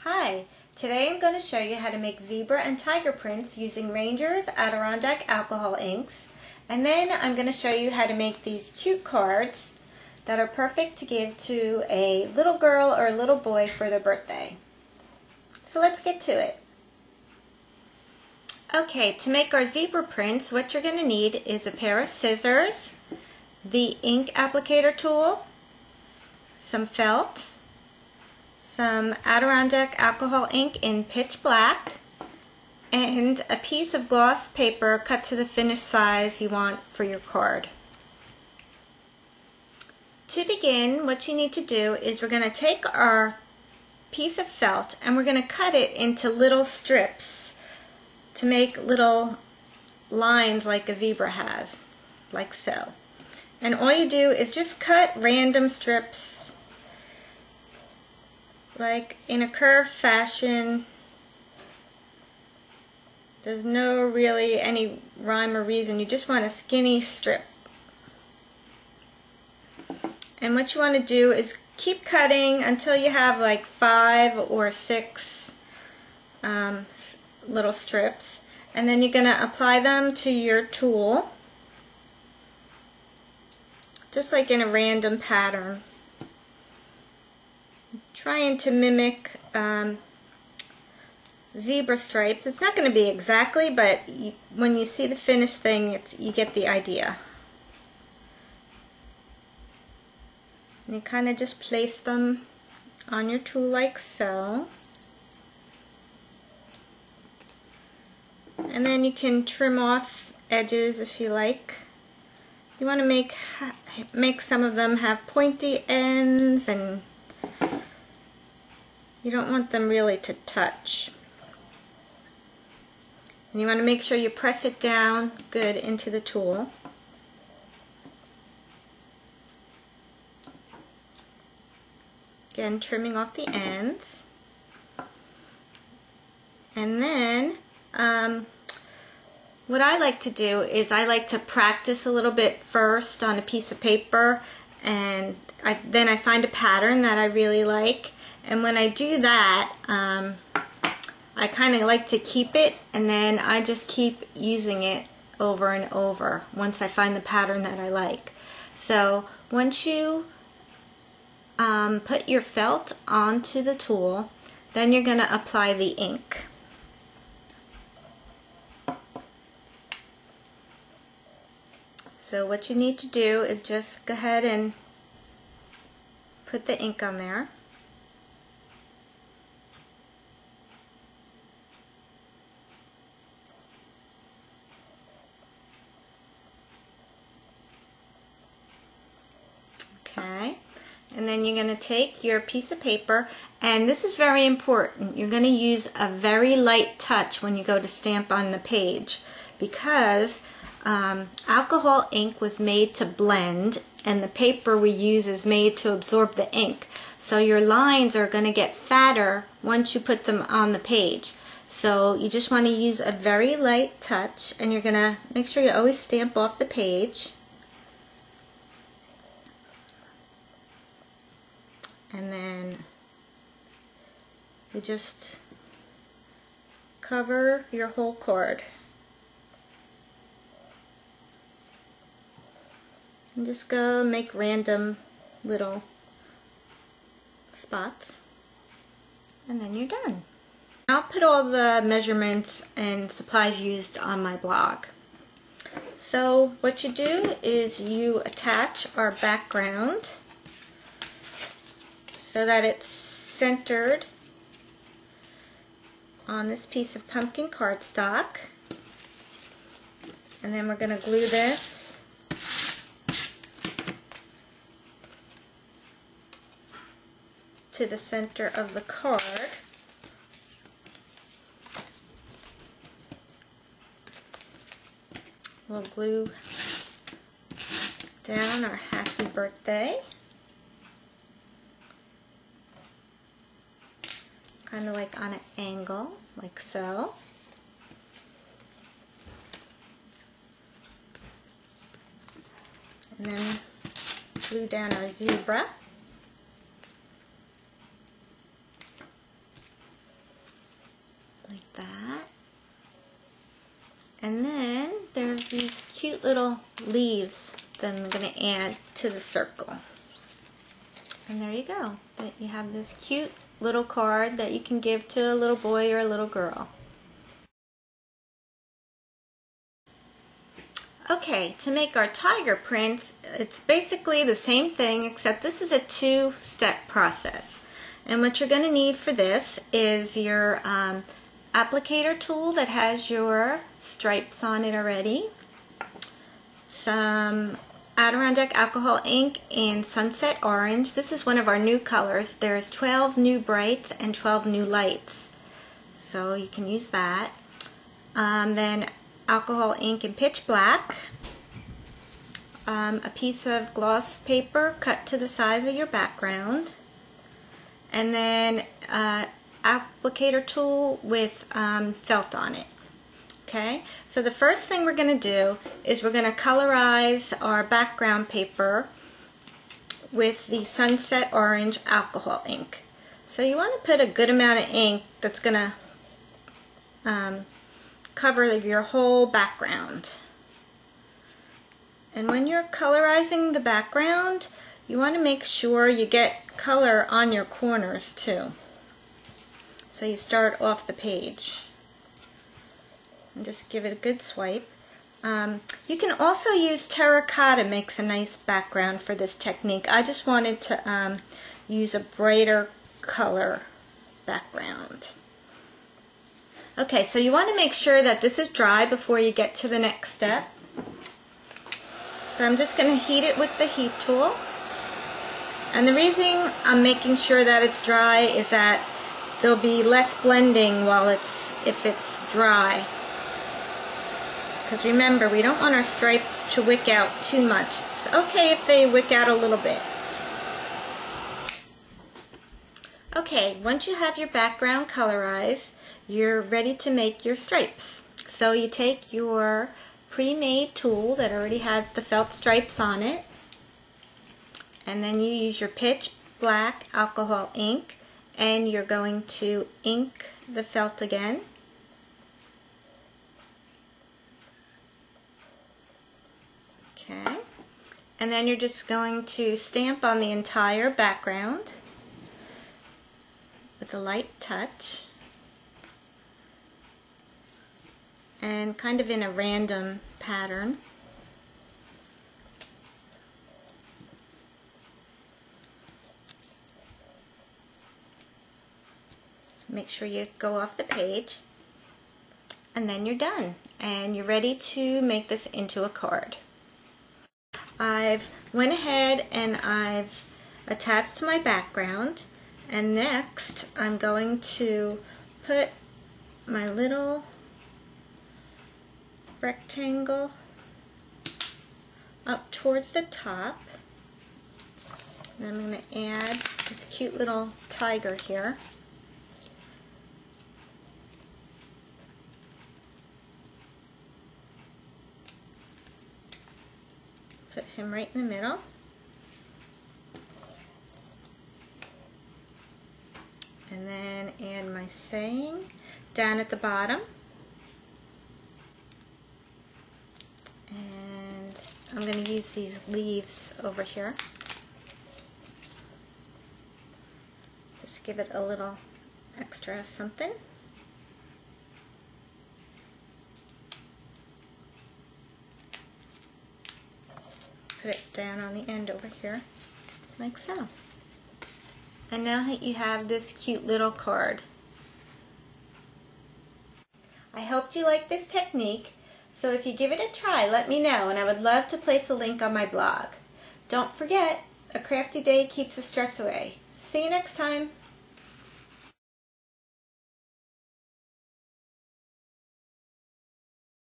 Hi, today I'm going to show you how to make zebra and tiger prints using Ranger's Adirondack alcohol inks, and then I'm going to show you how to make these cute cards that are perfect to give to a little girl or a little boy for their birthday. So let's get to it. Okay, to make our zebra prints, what you're going to need is a pair of scissors, the ink applicator tool, some felt, some Adirondack alcohol ink in pitch black, and a piece of gloss paper cut to the finished size you want for your card. To begin, what you need to do is we're going to take our piece of felt and we're going to cut it into little strips to make little lines like a zebra has, like so. And all you do is just cut random strips like in a curved fashion. There's no really any rhyme or reason. You just want a skinny strip. And what you want to do is keep cutting until you have like 5 or 6 little strips. And then you're going to apply them to your tool, just like in a random pattern, trying to mimic zebra stripes. It's not going to be exactly, but when you see the finished thing, you get the idea. And you kind of just place them on your tool like so. And then you can trim off edges if you like. You want to make some of them have pointy ends, and you don't want them really to touch. And you want to make sure you press it down good into the tool. Again, trimming off the ends. And then what I like to do is I like to practice a little bit first on a piece of paper, and then I find a pattern that I really like. And when I do that, I kind of like to keep it, and then I just keep using it over and over once I find the pattern that I like. So once you put your felt onto the tool, then you're going to apply the ink. So what you need to do is just go ahead and put the ink on there. Okay, and then you're going to take your piece of paper, and this is very important. You're going to use a very light touch when you go to stamp on the page, because alcohol ink was made to blend, and the paper we use is made to absorb the ink. So your lines are going to get fatter once you put them on the page. So you just want to use a very light touch, and you're going to make sure you always stamp off the page. And then you just cover your whole card. And just go make random little spots, and then you're done. I'll put all the measurements and supplies used on my blog. So what you do is you attach our background so that it's centered on this piece of pumpkin cardstock, and then we're going to glue this to the center of the card. We'll glue down our happy birthday, kind of like on an angle, like so. And then glue down our zebra. And then there's these cute little leaves that I'm going to add to the circle. And there you go. You have this cute little card that you can give to a little boy or a little girl. Okay, to make our tiger prints, it's basically the same thing, except this is a two-step process. And what you're going to need for this is your applicator tool that has your stripes on it already, some Adirondack alcohol ink in Sunset Orange. This is one of our new colors. There's 12 new brights and 12 new lights, so you can use that. Then alcohol ink in Pitch Black, a piece of gloss paper cut to the size of your background, and then applicator tool with felt on it. Okay, so the first thing we're going to do is we're going to colorize our background paper with the Sunset Orange alcohol ink. So you want to put a good amount of ink that's going to cover your whole background. And when you're colorizing the background, you want to make sure you get color on your corners too. So you start off the page and just give it a good swipe. You can also use terracotta, makes a nice background for this technique. I just wanted to use a brighter color background. Okay, so you want to make sure that this is dry before you get to the next step. So I'm just going to heat it with the heat tool. And the reason I'm making sure that it's dry is that there'll be less blending if it's dry. Because remember, we don't want our stripes to wick out too much. It's okay if they wick out a little bit. Okay, once you have your background colorized, you're ready to make your stripes. So you take your pre-made tool that already has the felt stripes on it, and then you use your Pitch Black alcohol ink, and you're going to ink the felt again. Okay, and then you're just going to stamp on the entire background with a light touch and kind of in a random pattern. Make sure you go off the page, and then you're done and you're ready to make this into a card. I've went ahead and I've attached to my background, and next I'm going to put my little rectangle up towards the top, and I'm going to add this cute little tiger here. Put him right in the middle. And then add my saying down at the bottom. And I'm going to use these leaves over here. Just give it a little extra something. Put it down on the end over here, like so. And now you have this cute little card. I hoped you liked this technique, so if you give it a try, let me know, and I would love to place a link on my blog. Don't forget, a crafty day keeps the stress away. See you next time.